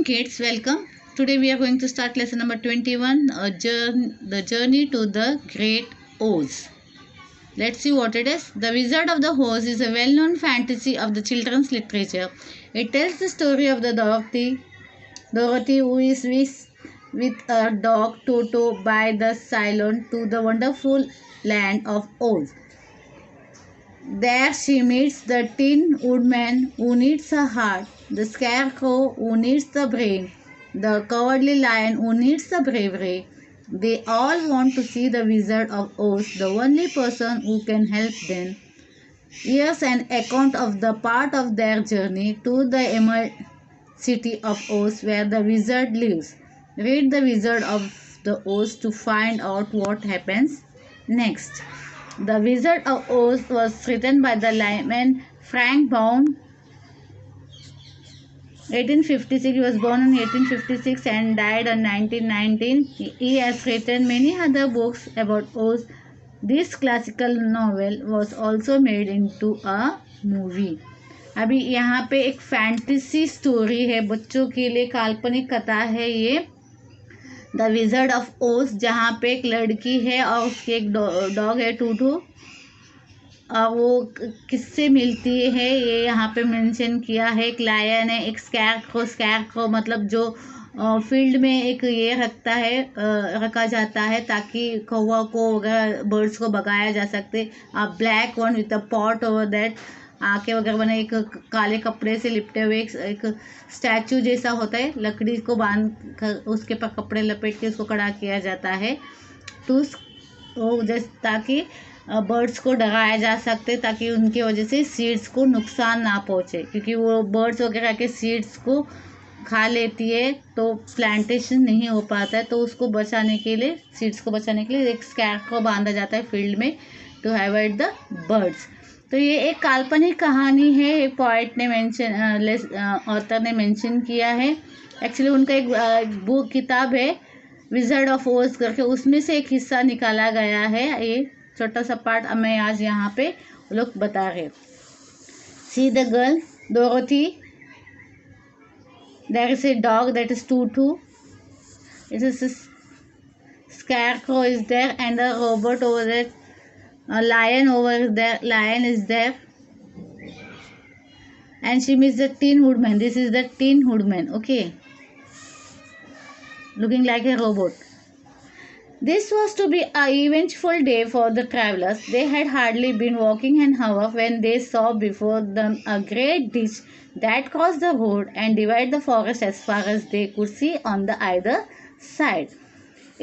kids, welcome. Today we are going to start lesson number 21, the journey to the Great Oz. Let's see what it is. The Wizard of the Oz is a well-known fantasy of the children's literature. It tells the story of the Dorothy who is with a dog Toto by the Ceylon to the wonderful land of Oz. There she meets the Tin Woodman who needs a heart, the Scarecrow who needs the brain, the Cowardly Lion who needs the bravery. They all want to see the Wizard of Oz, the only person who can help them. Here's an account of the part of their journey to the Emerald City of Oz where the wizard lives. Read The Wizard of the Oz to find out what happens next. The Wizard of Oz was written by the layman Frank Baum, 1856. He was born in 1856 and died in 1919. He has written many other books about Oz. This classical novel was also made into a movie. अभी यहाँ पे एक fantasy story है, बच्चों के लिए काल्पनिक कथा है ये द विजर्ड ऑफ ओज, जहाँ पे एक लड़की है और उसकी एक डॉग है टूटू, और वो किससे मिलती है ये यहाँ पे मेंशन किया है. एक लायन है, एक स्कैरक्रो मतलब जो फील्ड में एक ये रखा जाता है ताकि कौवा को वगैरह बर्ड्स को भगाया जा सकते. Black one with a pot over that, आँखें वगैरह बने, एक काले कपड़े से लिपटे हुए एक स्टैचू जैसा होता है, लकड़ी को बांध कर उसके पर कपड़े लपेट के उसको खड़ा किया जाता है ताकि बर्ड्स को डराया जा सकते, ताकि उनकी वजह से सीड्स को नुकसान ना पहुँचे, क्योंकि वो बर्ड्स वगैरह के सीड्स को खा लेती है तो प्लांटेशन नहीं हो पाता है. तो उसको बचाने के लिए, सीड्स को बचाने के लिए एक स्कैर को बांधा जाता है फील्ड में टू अवॉइड द बर्ड्स. तो ये एक काल्पनिक कहानी है, एक पोएट ने ऑथर ने मेंशन किया है. एक्चुअली उनका एक बुक किताब है विजर्ड ऑफ ओज करके, उसमें से एक हिस्सा निकाला गया है. ये छोटा सा पार्ट मैं आज यहाँ पे लोग बता रहे. See the girl Dorothy, there is a dog that is Toto, it is scarecrow is there and a robot over there. A lion over there, lion is there, and she meets the Tin Woodman. This is the Tin Woodman, okay, looking like a robot. This was to be an eventful day for the travelers. They had hardly been walking an hour when they saw before them a great ditch that crossed the road and divided the forest as far as they could see on the either side.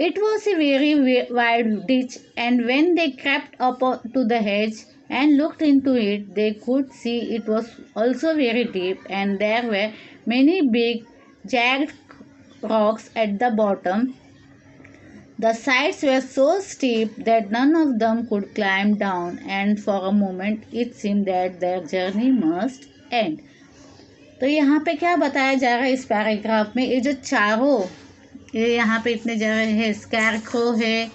It was a very wide ditch, and when they crept up to the hedge and looked into it, they could see it was also very deep, and there were many big, jagged rocks at the bottom. The sides were so steep that none of them could climb down, and for a moment it seemed that their journey must end. तो यहाँ पे क्या बताया जा रहा है इस paragraph में, ये जो चारों ये यहाँ पे इतने जगह है, स्कैरक्रो है,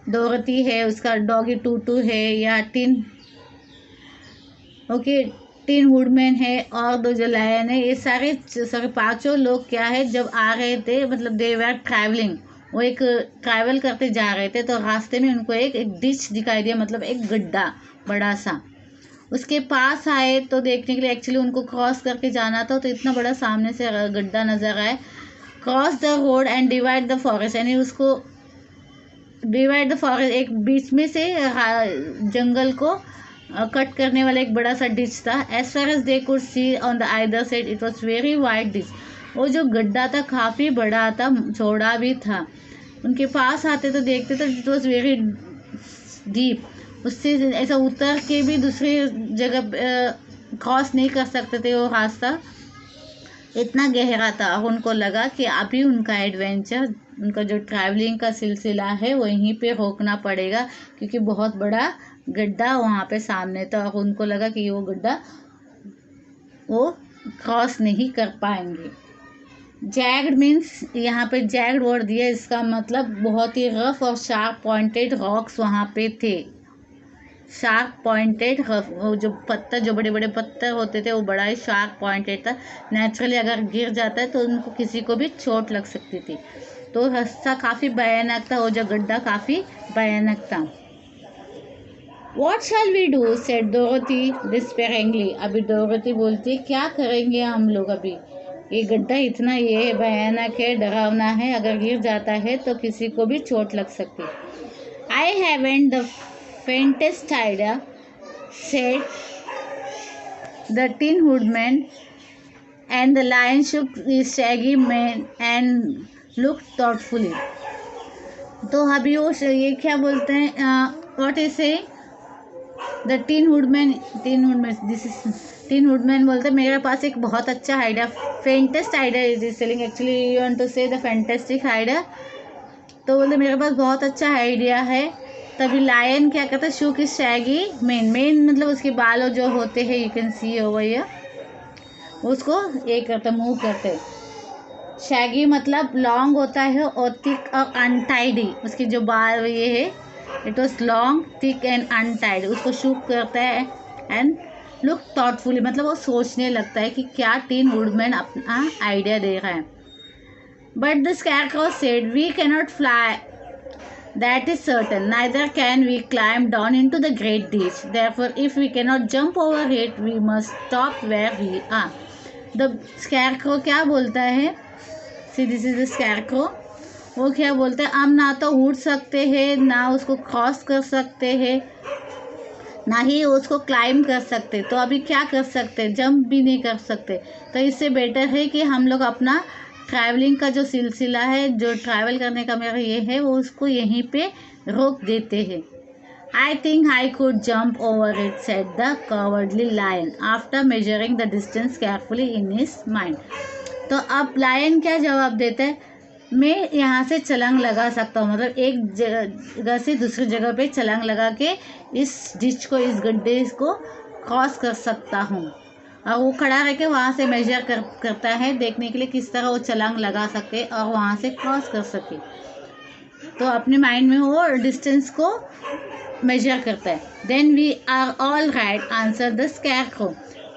डोरथी है, उसका डॉगी टूटू है, या टिन वुडमैन है, और दो जो लायन है, ये सारे पांचों लोग क्या है, जब आ रहे थे, मतलब दे वर ट्रैवलिंग, वो एक ट्रैवल करते जा रहे थे, तो रास्ते में उनको एक डिच दिखाई दिया, मतलब एक गड्ढा बड़ा सा. उसके पास आए तो देखने के लिए, एक्चुअली उनको क्रॉस करके जाना था, तो इतना बड़ा सामने से गड्ढा नजर आए. Cross the road and divide the forest, यानी उसको डिवाइड द फॉरेस्ट, एक बीच में से जंगल को कट करने वाला एक बड़ा सा डिच था. As far as they could see on the either side it was very wide ditch. वो जो गड्ढा था काफ़ी बड़ा था, चौड़ा भी था. उनके पास आते तो देखते तो इट वॉज वेरी डीप, उससे ऐसा उतर के भी दूसरी जगह क्रॉस नहीं कर सकते थे, वो रास्ता इतना गहरा था. और उनको लगा कि अभी उनका एडवेंचर, उनका जो ट्रैवलिंग का सिलसिला है वहीं पे रोकना पड़ेगा, क्योंकि बहुत बड़ा गड्ढा वहाँ पे सामने था, और उनको लगा कि वो गड्ढा वो क्रॉस नहीं कर पाएंगे. जैग्ड मीन्स, यहाँ पे जैग्ड वर्ड दिया, इसका मतलब बहुत ही रफ और शार्प पॉइंटेड रॉक्स वहाँ पे थे. शार्प पॉइंटेड, जो पत्थर, जो बड़े बड़े पत्थर होते थे वो बड़ा ही शार्प पॉइंटेड था। नेचुरली अगर गिर जाता है तो उनको किसी को भी चोट लग सकती थी। तो रास्ता काफ़ी भयानक था, वो जो गड्ढा काफ़ी भयानक था। What shall we do? said Dorothy despairingly. अभी डोरथी बोलती क्या करेंगे हम लोग अभी, ये गड्ढा इतना ये भयानक है, डरावना है, अगर गिर जाता है तो किसी को भी चोट लग सकती। I haven't the faintest idea, said the Tin Woodman, and the Lion shook his shaggy mane and looked thoughtfully. तो अभी वो ये क्या बोलते हैं, what is say the tin woodman this is tin woodman बोलते हैं मेरे पास एक बहुत अच्छा idea, fantastic idea is is selling, actually you want to say the fantastic idea. तो बोलते मेरे पास बहुत अच्छा आइडिया है। तभी लायन क्या करता है, शू की शैगी मेन मतलब उसके बालों जो होते हैं, you can see over here, उसको ये करते मूव करते। शैगी मतलब लॉन्ग होता है और थिक और अनटाइडी, उसकी जो बाल ये है, it was long thick and untied, उसको शूक करता है। एंड लुक थॉटफुली मतलब वो सोचने लगता है कि क्या टीन वुडमैन अपना आइडिया दे रहा है। But the scarecrow said we cannot fly, that is certain, neither can we climb down into the great ditch, therefore if we cannot jump over it we must stop where we are. the scarecrow क्या बोलता है, see this is the scarecrow, वो क्या बोलता है, हम ना तो उड़ सकते हैं, ना उसको क्रॉस कर सकते हैं, ना ही उसको क्लाइंब कर सकते, तो अभी क्या कर सकते, जंप भी नहीं कर सकते। तो इससे बेटर है कि हम लोग अपना ट्रैवलिंग का जो सिलसिला है, जो ट्रैवल करने का मेरा ये है, वो उसको यहीं पे रोक देते हैं। I think I could jump over it, said the cowardly lion after measuring the distance carefully in his mind. तो अब लायन क्या जवाब देता है, मैं यहाँ से छलांग लगा सकता हूँ, मतलब एक जगह से दूसरी जगह पे छलांग लगा के इस डिच को, इस गड्ढे को क्रॉस कर सकता हूँ। और वो खड़ा रह के वहाँ से मेजर करता है, देखने के लिए किस तरह वो छलांग लगा सके और वहाँ से क्रॉस कर सके। तो अपने माइंड में वो डिस्टेंस को मेजर करता है। Then we are all right, answer the scarecrow,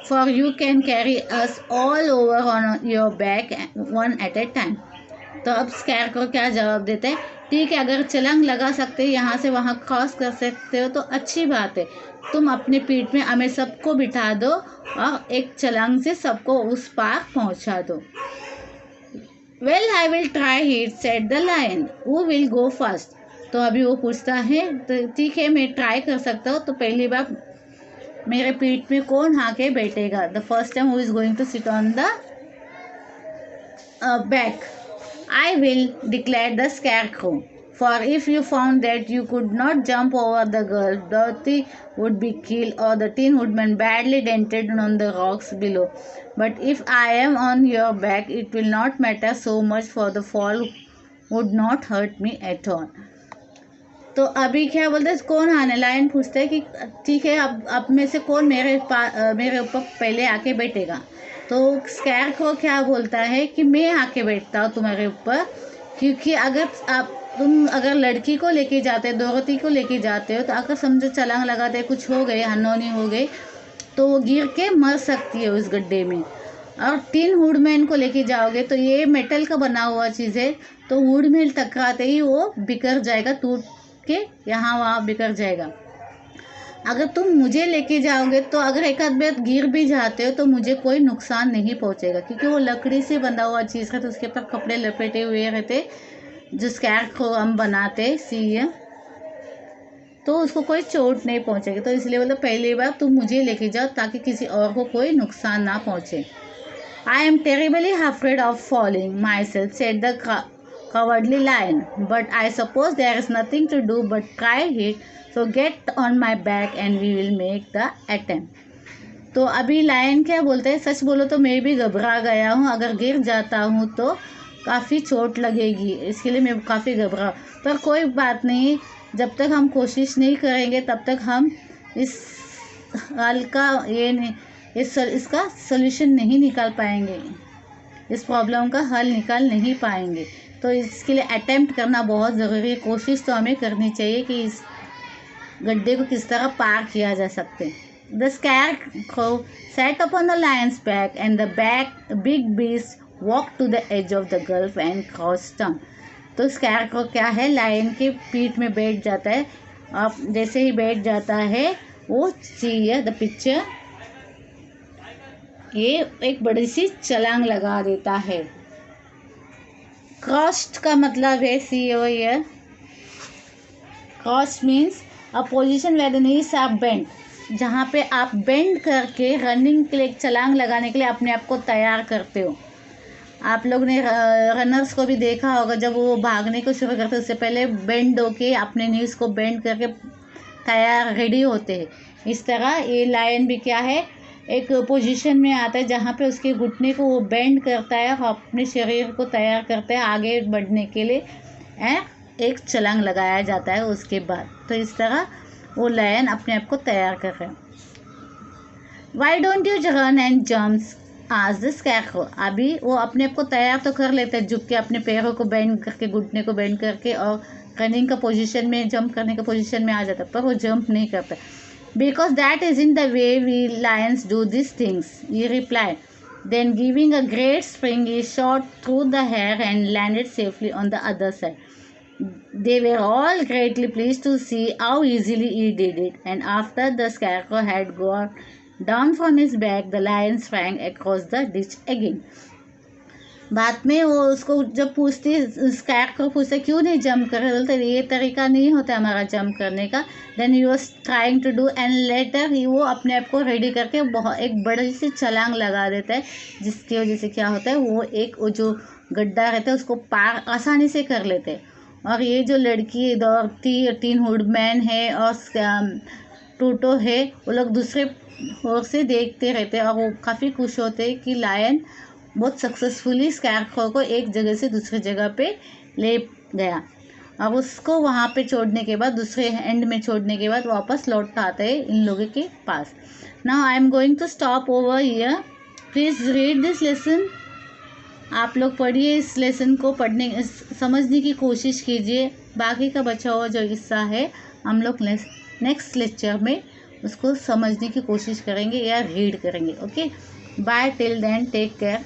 for you can carry us all over on your back one at a time. तो अब स्कैरक्रो क्या जवाब देते हैं, ठीक है, अगर छलांग लगा सकते हैं, यहाँ से वहाँ क्रॉस कर सकते हो तो अच्छी बात है, तुम अपने पीठ में हमें सबको बिठा दो और एक छलांग से सबको उस पार पहुँचा दो। Well I will try it, said the lion, who will go first. तो अभी वो पूछता है, तो ठीक है मैं ट्राई कर सकता हूँ, तो पहली बार मेरे पीठ में कौन आके बैठेगा, the first time who is going to sit on the back. I will, declared the scarecrow, for if you found that you could not jump over the girl, Dorothy would be killed or the Tin Woodman badly dented on the rocks below. But if I am on your back, it will not matter so much, for the fall would not hurt me at all. तो अभी क्या बोलते हैं, कौन आने, lion पूछता है कि ठीक है, अब में से कौन मेरे ऊपर पहले आके बैठेगा। तो स्कैरक्रो क्या बोलता है कि मैं आके बैठता हूँ तुम्हारे ऊपर, क्योंकि अगर तुम अगर लड़की को लेके जाते हो, डोरथी को लेके जाते हो, तो अगर समझो छलांग लगाते कुछ हो गए, अनहोनी हो गई, तो वो गिर के मर सकती है उस गड्ढे में। और टिन वुडमैन को लेके जाओगे तो ये मेटल का बना हुआ चीज़ है, तो वुडमैन टकराते ही वो बिखर जाएगा, टूट के यहाँ वहाँ बिखर जाएगा। अगर तुम मुझे लेके जाओगे तो अगर एक आध बार गिर भी जाते हो तो मुझे कोई नुकसान नहीं पहुंचेगा, क्योंकि वो लकड़ी से बंधा हुआ चीज़ है, तो उसके ऊपर कपड़े लपेटे हुए रहते जो स्कैरक्रो हम बनाते सी, तो उसको कोई चोट नहीं पहुंचेगी। तो इसलिए बोलो पहली बार तुम मुझे लेके जाओ ताकि किसी और को कोई नुकसान ना पहुंचे। I am terribly afraid of falling my self, said the cowardly lion, but I suppose there is nothing to do but try it, so get on my back and we will make the attempt. तो अभी lion क्या बोलते हैं, सच बोलो तो मैं भी घबरा गया हूँ, अगर गिर जाता हूँ तो काफ़ी चोट लगेगी, इसके लिए मैं काफ़ी घबरा, पर कोई बात नहीं, जब तक हम कोशिश नहीं करेंगे तब तक हम इस हल का ये नहीं, इसका सल्यूशन नहीं निकाल पाएंगे, इस प्रॉब्लम का हल निकाल नहीं पाएंगे। तो इसके लिए अटेम्प्ट करना बहुत ज़रूरी है, कोशिश तो हमें करनी चाहिए कि गड्ढे को किस तरह पार किया जा सकते हैं। The scarecrow sat upon the lion's back and the big beast walked to the edge of the gulf and crouched down। तो स्कैरक्रो क्या है, लायन के पीठ में बैठ जाता है। आप जैसे ही बैठ जाता है वो सी द पिक्चर, ये एक बड़ी सी छलांग लगा देता है। क्रॉस्ड का मतलब है सी ओ ईयर, cross means a position where the knees are bent, जहाँ पे आप बेंड करके रनिंग के लिए, छलांग लगाने के लिए अपने आप को तैयार करते हो। आप लोग ने रनर्स को भी देखा होगा, जब वो भागने को शुरू करते हैं उससे पहले बेंड होके अपने नीज को बेंड करके तैयार रेडी होते हैं। इस तरह ये लायन भी क्या है, एक पोजीशन में आता है जहाँ पे उसके घुटने को वो बेंड करता है और अपने शरीर को तैयार करता है आगे बढ़ने के लिए, एक छलांग लगाया जाता है उसके बाद। तो इस तरह वो लायन अपने आप को तैयार कर रहे हैं। Why don't you run and jumps आज द स्कैरक्रो, अभी वो अपने आप को तैयार तो कर लेते हैं, झुक के अपने पैरों को बेंड करके, घुटने को बेंड करके, और रनिंग का पोजीशन में, जंप करने का पोजीशन में आ जाता है, पर वो जंप नहीं करता। Because that is in the way we lions do this things, ये reply. Then giving a great spring he shot through the air and landed safely on the other side. They were all greatly pleased to see how easily he did it, and after the scarecrow had gone down from his back, the lion sprang across the ditch again। बाद में वो उसको जब पूछती, scarecrow पूछते क्यों नहीं jump कर रहे, बोलते ये तरीका नहीं होता हमारा जंप करने का। Then he was trying to do and later he वो अपने आप को रेडी करके बहुत एक बड़ी सी छलांग लगा देता है, जिसकी वजह से क्या होता है, वो एक वो जो गड्ढा रहता है उसको पार आसानी से कर लेते हैं। और ये जो लड़की दौड़ती, टीन वुडमैन है और टूटो है, वो लोग दूसरे ओर से देखते रहते हैं और वो काफ़ी खुश होते हैं कि लायन बहुत सक्सेसफुली स्कैरक्रो को एक जगह से दूसरी जगह पे ले गया। और उसको वहाँ पे छोड़ने के बाद, दूसरे एंड में छोड़ने के बाद वापस लौट आता है इन लोगों के पास। Now I am going to stop over here, please read this lesson. आप लोग पढ़िए, इस लेसन को पढ़ने समझने की कोशिश कीजिए। बाकी का बचा हुआ जो हिस्सा है हम लोग नेक्स्ट लेक्चर में उसको समझने की कोशिश करेंगे या रीड करेंगे। Okay, bye, till then take care.